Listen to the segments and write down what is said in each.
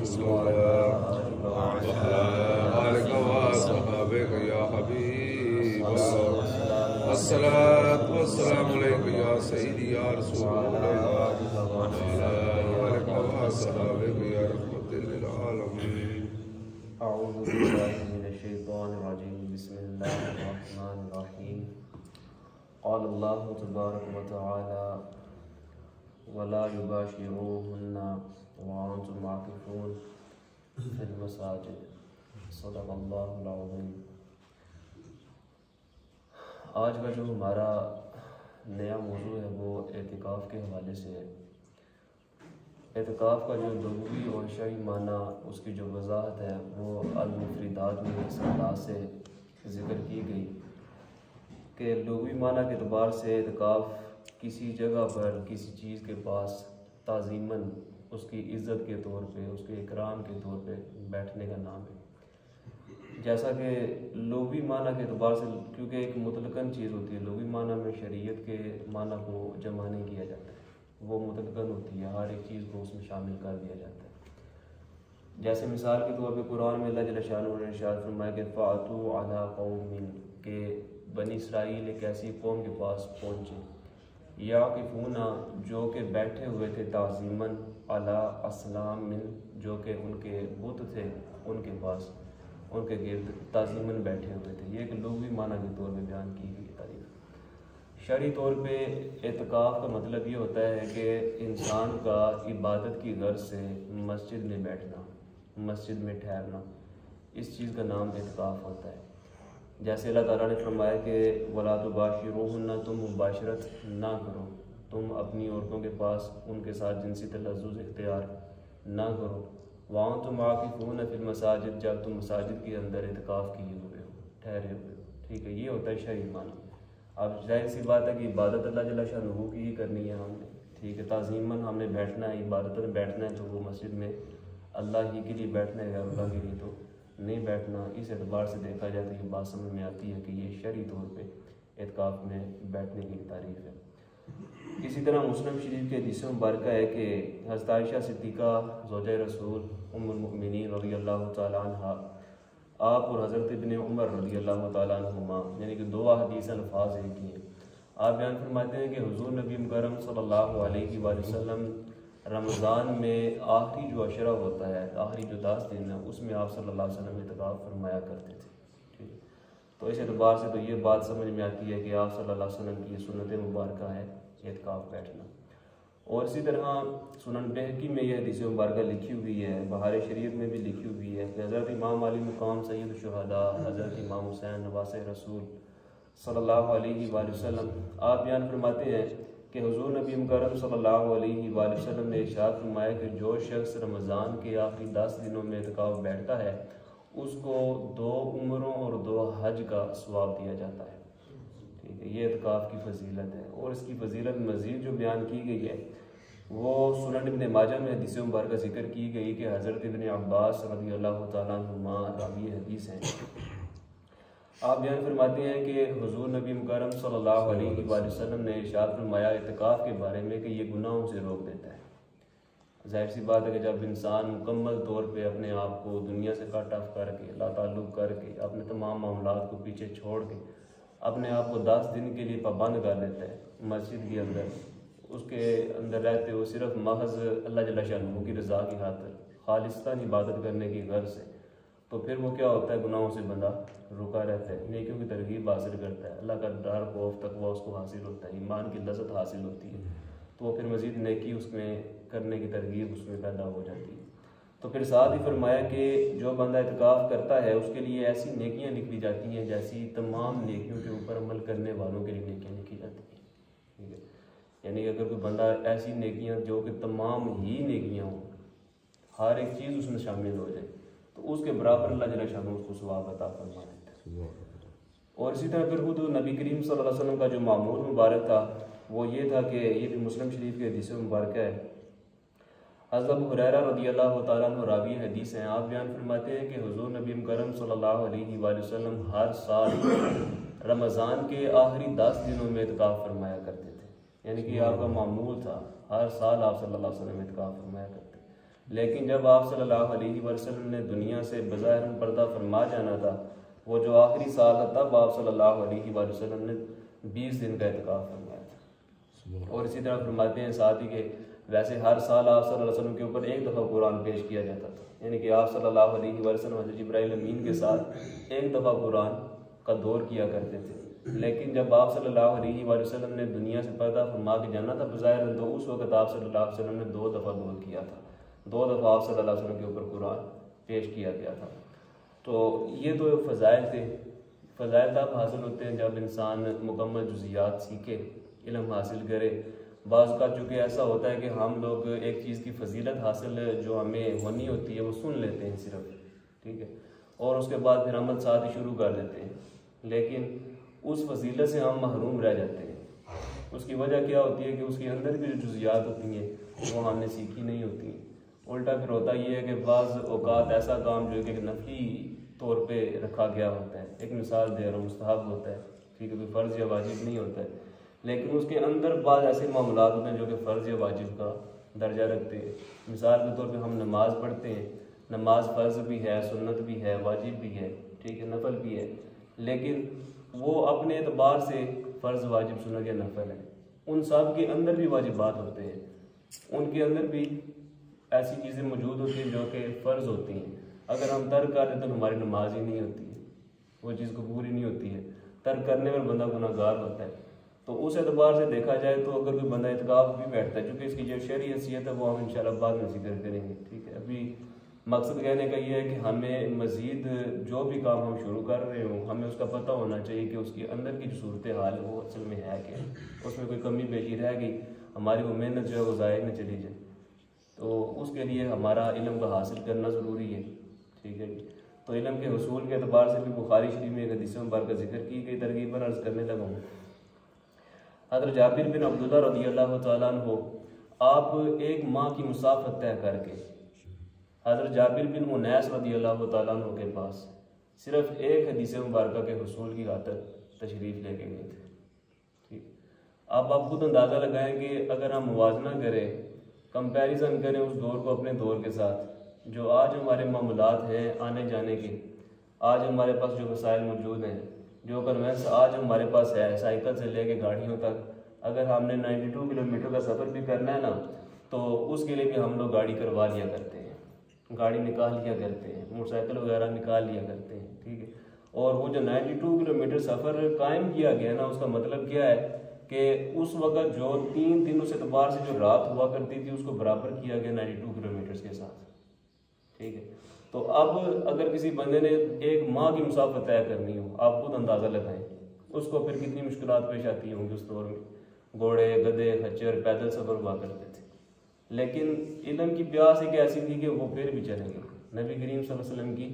رسول اللہ وعلى آلك وصحابك يا حبيب الله الصلاة والسلام عليك يا سيدي يا رسول الله وعلى آلك وصحابك يا رحمة للعالمين. أعوذ بالله من الشيطان الرجيم. بسم الله الرحمن الرحيم. قال الله تبارك وتعالى ولا يباشروهن وأنتم عاكفون في المساجد. صدق اللہ العظیم. آج کا جو ہمارا نیا موضوع ہے وہ اعتکاف کے حوالے سے ہے. اعتکاف کا جو لغوی اور شرعی معنی اس کی جو وضاحت ہے وہ المفردات میں اس انداز سے ذکر کی گئی کہ لغوی معنی کے اعتبار سے اعتکاف کسی جگہ پر کسی چیز کے پاس تعظیماً اس کی عزت کے طور پہ اس کے اکرام کے طور پہ بیٹھنے کا نام ہے. جیسا کہ لغوی معنی کے اعتبار سے کیونکہ ایک مطلقاً چیز ہوتی ہے، لغوی معنی میں شریعت کے معنی کو جمع نہیں کیا جاتا ہے، وہ مطلقاً ہوتی ہے، ہر ایک چیز کو اس میں شامل کر دیا جاتا ہے. جیسے مثال کے طور پہ قرآن میں اللہ جل شانہ نے ارشاد فرمایا کہ فَأْتُوا عَلَىٰ قَوْمٍ کہ بنی اسرائیل ایک ایسی قوم کے پاس پہنچے یعکفون جو کہ بیٹھے ہوئے تھے تعظیماً علی اصنام جو کہ ان کے بت تھے ان کے پاس ان کے گرد تعظیماً بیٹھے ہوئے تھے. یہ ایک لغوی معنی کے طور پہ بیان کی گئی تعریف. شرعی طور پہ اعتکاف کا مطلب یہ ہوتا ہے کہ انسان کا عبادت کی غرض سے مسجد میں بیٹھنا، مسجد میں ٹھہرنا، اس چیز کا نام اعتکاف ہوتا ہے. جیسے اللہ تعالیٰ نے فرمایا کہ وَلَا تُبَاشِرُوهُنَّ تم مباشرت نہ کرو، تم اپنی عورتوں کے پاس ان کے ساتھ جنسی تلذذ اختیار نہ کرو. وَأَنْتُمْ عَاكِفُونَ فِي الْمَسَاجِدِ جب تم مساجد کے اندر اعتکاف کیے ہوئے ہو، ٹھہرے ہوئے ہو. ٹھیک ہے، یہ ہوتا ہے شرعی معنی. اب ظاہر سی بات ہے کہ عبادت اللہ جل شانہ کی ہی کرنی ہے ہم نے. ٹھیک ہے، تعظیماً ہم نے بیٹھنا ہے، عبادت میں بیٹھنا ہے تو وہ مسجد میں اللہ ہی کے لیے بیٹھنا ہے، اللہ کے لیے تو نہیں بیٹھنا. اس اعتبار سے دیکھا جائے تو یہ بات سمجھ میں آتی ہے کہ یہ شرعی طور پہ اعتکاف میں بیٹھنے کی تعریف ہے. اسی طرح مسلم شریف کے حدیث مبارکہ ہے کہ حضرت عائشہ صدیقہ زوجہ رسول ام المؤمنین رضی اللہ تعالیٰ عنہ آپ اور حضرت ابن عمر رضی اللہ تعالیٰ عنہما یعنی کہ دو حدیث الفاظ ایک ہی ہیں. آپ بیان فرماتے ہیں کہ حضور نبی مکرم صلی اللہ علیہ وآلہ وسلم رمضان میں آخری جو عشرہ ہوتا ہے، آخری جو 10 دن ہے، اس میں آپ صلی اللہ علیہ وسلم اعتکاف فرمایا کرتے تھے. ٹھیک ہے، تو اس اعتبار سے تو یہ بات سمجھ میں آتی ہے کہ آپ صلی اللہ علیہ وسلم کی یہ سنت مبارکہ ہے اعتکاف بیٹھنا. اور اسی طرح سنن بہقی میں یہ حدیث مبارکہ لکھی ہوئی ہے، بہار شریعت میں بھی لکھی ہوئی ہے کہ حضرت امام علی مقام سید الشہداء حضرت امام حسین نواسہ رسول صلی اللہ علیہ وآلہ وسلم آپ بیان فرماتے ہیں کہ حضور نبی مکرم صلی اللہ علیہ وآلہ وسلم نے ارشاد فرمایا کہ جو شخص رمضان کے آخری 10 دنوں میں اعتکاف بیٹھتا ہے اس کو 2 عمروں اور 2 حج کا ثواب دیا جاتا ہے. ٹھیک ہے، یہ اعتکاف کی فضیلت ہے. اور اس کی فضیلت مزید جو بیان کی گئی ہے وہ سنن ابن ماجہ میں حدیث مبارکہ ذکر کی گئی کہ حضرت ابن عباس رضی اللہ تعالیٰ عنہما راوی حدیث ہیں. آپ بیان فرماتے ہیں کہ حضور نبی مکرم صلی اللہ علیہ وآلہ وسلم نے ارشاد فرمایا اعتکاف کے بارے میں کہ یہ گناہوں سے روک دیتا ہے. ظاہر سی بات ہے کہ جب انسان مکمل طور پہ اپنے آپ کو دنیا سے کٹ آف کر کے لا تعلق کر کے اپنے تمام معاملات کو پیچھے چھوڑ کے اپنے آپ کو 10 دن کے لیے پابند کر دیتا ہے مسجد کے اندر، اس کے اندر رہتے ہو صرف محض اللہ جل شانہ کی رضا کی خاطر خالصتاً عبادت کرنے کی غرض سے، تو پھر وہ کیا ہوتا ہے، گناہوں سے بندہ رکا رہتا ہے، نیکیوں کی ترغیب حاصل کرتا ہے، اللہ کا ڈر خوف تقویٰ اس کو حاصل ہوتا ہے، ایمان کی لذت حاصل ہوتی ہے، تو وہ پھر مزید نیکی اس میں کرنے کی ترغیب اس میں پیدا ہو جاتی ہے. تو پھر ساتھ ہی فرمایا کہ جو بندہ اعتکاف کرتا ہے اس کے لیے ایسی نیکیاں لکھی جاتی ہیں جیسی تمام نیکیوں کے اوپر عمل کرنے والوں کے لیے نیکیاں لکھی جاتی ہیں. ٹھیک ہے، یعنی اگر کوئی بندہ ایسی نیکیاں جو کہ تمام ہی نیکیاں ہوں، ہر ایک چیز اس میں شامل ہو جائے، تو اس کے برابر اللہ جل شانہ اس کو ثواب عطا فرما دیتا ہے. اور اسی طرح پھر خود نبی کریم صلی اللہ علیہ وسلم کا جو معمول مبارک تھا وہ یہ تھا کہ یہ بھی مسلم شریف کے حدیث مبارکہ ہے. حضرت ابو ہریرہ رضی اللہ تعالیٰ عنہ راوی حدیث ہیں. آپ بیان فرماتے ہیں کہ حضور نبی مکرم صلی اللہ علیہ وآلہ وسلم ہر سال رمضان کے آخری 10 دنوں میں اعتکاف فرمایا کرتے تھے. یعنی کہ آپ کا معمول تھا، ہر سال آپ صلی اللہ علیہ وسلم اعتکاف فرمایا کرتے. لیکن جب آپ صلی اللہ علیہ وسلم نے دنیا سے بظاہر پردہ فرما جانا تھا، وہ جو آخری سال تھا، تب آپ صلی اللہ علیہ وسلم نے 20 دن کا اعتکاف فرمایا تھا۔ اور اسی طرح فرماتے ہیں ساتھ ہی کہ ویسے ہر سال آپ صلی اللہ علیہ وسلم کے اوپر ایک دفعہ قرآن پیش کیا جاتا تھا، یعنی کہ آپ صلی اللہ علیہ وسلم حضرت جبرائیل امین کے ساتھ ایک دفعہ قرآن کا دور کیا کرتے تھے۔ لیکن جب آپ صلی اللہ علیہ وسلم نے دنیا سے پردہ فرما کے جانا تھا بظاہر، تو اس وقت آپ صلی اللہ علیہ وسلم نے 2 دفعہ دور کیا تھا، 2 دفعہ آپ صلی اللہ علیہ وسلم کے اوپر قرآن پیش کیا گیا تھا۔ تو یہ تو فضائل تھے۔ فضائل تب حاصل ہوتے ہیں جب انسان مکمل جزیات سیکھے، علم حاصل کرے۔ بعض کا چونکہ ایسا ہوتا ہے کہ ہم لوگ ایک چیز کی فضیلت حاصل جو ہمیں ہونی ہوتی ہے وہ سن لیتے ہیں صرف، ٹھیک ہے، اور اس کے بعد پھر عمل ساتھ ہی شروع کر دیتے ہیں، لیکن اس فضیلت سے ہم محروم رہ جاتے ہیں۔ اس کی وجہ کیا ہوتی ہے کہ اس کے اندر کی جو جزیات ہوتی ہیں وہ ہم نے سیکھی نہیں ہوتی ہیں۔ الٹا پھر ہوتا یہ ہے کہ بعض اوقات ایسا کام جو کہ نفلی طور پہ رکھا گیا ہوتا ہے، ایک مثال دے رہا ہوں، مستحب ہوتا ہے، ٹھیک ہے، کوئی فرض یا واجب نہیں ہوتا ہے، لیکن اس کے اندر بعض ایسے معاملات ہوتے ہیں جو کہ فرض یا واجب کا درجہ رکھتے ہیں۔ مثال کے طور پہ ہم نماز پڑھتے ہیں، نماز فرض بھی ہے، سنت بھی ہے، واجب بھی ہے، ٹھیک ہے، نفل بھی ہے، لیکن وہ اپنے اعتبار سے فرض، واجب، سنت یا نفل ہے۔ ان سب کے اندر بھی واجبات ہوتے ہیں، ان کے اندر بھی ایسی چیزیں موجود ہوتی ہیں جو کہ فرض ہوتی ہیں۔ اگر ہم ترک کر دیں تو ہماری نماز ہی نہیں ہوتی ہے، وہ چیز قبول ہی نہیں ہوتی ہے، ترک کرنے پر بندہ گناہ گار ہوتا ہے۔ تو اس اعتبار سے دیکھا جائے تو اگر کوئی بندہ اعتکاف بھی بیٹھتا ہے، چونکہ اس کی جو شرعی حیثیت ہے وہ ہم انشاءاللہ بعد میں ذکر کریں گے، ٹھیک ہے۔ ابھی مقصد کہنے کا یہ ہے کہ ہمیں مزید جو بھی کام ہم شروع کر رہے ہوں ہمیں اس کا پتہ ہونا چاہیے کہ اس کے اندر کی جو صورتحال ہے وہ اصل میں ہے کیا، اس میں کوئی کمی بیشی رہ گئی، ہماری وہ محنت جو ہے وہ ضائع نہ چلی جائے۔ تو اس کے لیے ہمارا علم کا حاصل کرنا ضروری ہے، ٹھیک ہے۔ تو علم کے حصول کے اعتبار سے بھی بخاری شریف میں ایک حدیث مبارکہ کا ذکر کی گئی، ترغیب عرض کرنے لگا ہوں۔ حضرت جابر بن عبداللہ رضی اللہ تعالیٰ عنہ آپ ایک ماہ کی مسافت طے کر کے حضرت جابر بن انیس رضی اللہ تعالیٰ عنہ کے پاس صرف ایک حدیث مبارکہ کے حصول کی خاطر تشریف لے کے گئے تھے، ٹھیک۔ اب آپ خود اندازہ لگائیں کہ اگر ہم موازنہ کریں، کمپیریزن کریں اس دور کو اپنے دور کے ساتھ، جو آج ہمارے معاملات ہیں آنے جانے کے، آج ہمارے پاس جو وسائل موجود ہیں، جو کنوینس آج ہمارے پاس ہے، سائیکل سے لے کے گاڑیوں تک، اگر ہم نے 92 کلومیٹر کا سفر بھی کرنا ہے نا تو اس کے لیے بھی ہم لوگ گاڑی کروا لیا کرتے ہیں، گاڑی نکال لیا کرتے ہیں، موٹر سائیکل وغیرہ نکال لیا کرتے ہیں، ٹھیک ہے۔ اور وہ جو 92 کلومیٹر سفر قائم کیا گیا نا، اس کا مطلب کیا ہے کہ اس وقت جو 3 دن اس اعتبار سے جو رات ہوا کرتی تھی اس کو برابر کیا گیا 92 کلومیٹرز کے ساتھ، ٹھیک ہے۔ تو اب اگر کسی بندے نے ایک ماہ کی مسافت طے کرنی ہو، آپ خود اندازہ لگائیں اس کو پھر کتنی مشکلات پیش آتی ہوں گی۔ اس دور میں گھوڑے، گدھے، خچر، پیدل سفر ہوا کرتے تھے، لیکن علم کی پیاس ایک ایسی تھی کہ وہ پھر بھی چلیں گے۔ نبی کریم صلی اللہ علیہ وسلم کی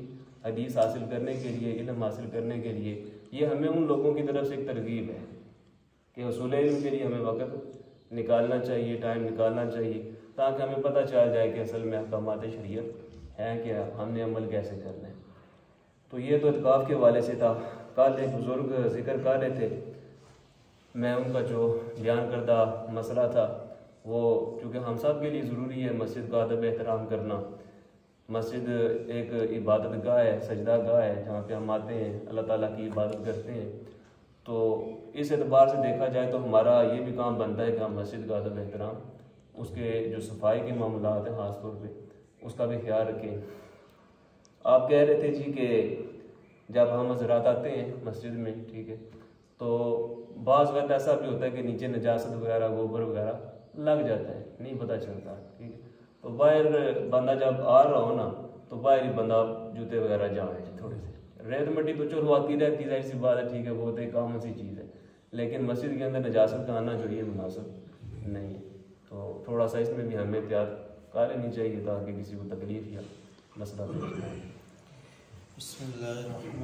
حدیث حاصل کرنے کے لیے، علم حاصل کرنے کے لیے، یہ ہمیں ان لوگوں کی طرف سے ایک ترغیب ہے کہ حصول علم کے لیے ہمیں وقت نکالنا چاہیے، ٹائم نکالنا چاہیے، تاکہ ہمیں پتہ چل جائے کہ اصل میں احکامات شریعت ہے کیا، ہم نے عمل کیسے کرنا ہے۔ تو یہ تو اعتکاف کے حوالے سے تھا۔ کل ایک بزرگ ذکر کر رہے تھے، میں ان کا جو بیان کردہ مسئلہ تھا وہ چونکہ ہم سب کے لیے ضروری ہے مسجد کا ادب احترام کرنا۔ مسجد ایک عبادت گاہ ہے، سجدہ گاہ ہے، جہاں پہ ہم آتے ہیں، اللہ تعالیٰ کی عبادت کرتے ہیں۔ تو اس اعتبار سے دیکھا جائے تو ہمارا یہ بھی کام بنتا ہے کہ ہم مسجد کا ادب احترام، اس کے جو صفائی کے معاملات ہیں خاص طور پہ اس کا بھی خیال رکھیں۔ آپ کہہ رہے تھے جی کہ جب ہم حضرات آتے ہیں مسجد میں، ٹھیک ہے، تو بعض وقت ایسا بھی ہوتا ہے کہ نیچے نجاست وغیرہ، گوبر وغیرہ لگ جاتا ہے، نہیں پتہ چلتا، ٹھیک ہے۔ تو باہر بندہ جب آ رہا ہو نا تو باہر ہی بندہ جوتے وغیرہ جائیں تھوڑے سے، ریت مٹی تو چلو آتی رہتی ہے، ظاہر سی بات ہے، ٹھیک ہے، وہ تو ایک کامن سی چیز ہے، لیکن مسجد کے اندر نجاست کا آنا جو یہ مناسب نہیں ہے۔ تو تھوڑا سا اس میں بھی ہمیں احتیاط کر لینی چاہیے تاکہ کسی کو تکلیف یا مسئلہ پیش نہ ہو۔ بسم اللہ الرحمن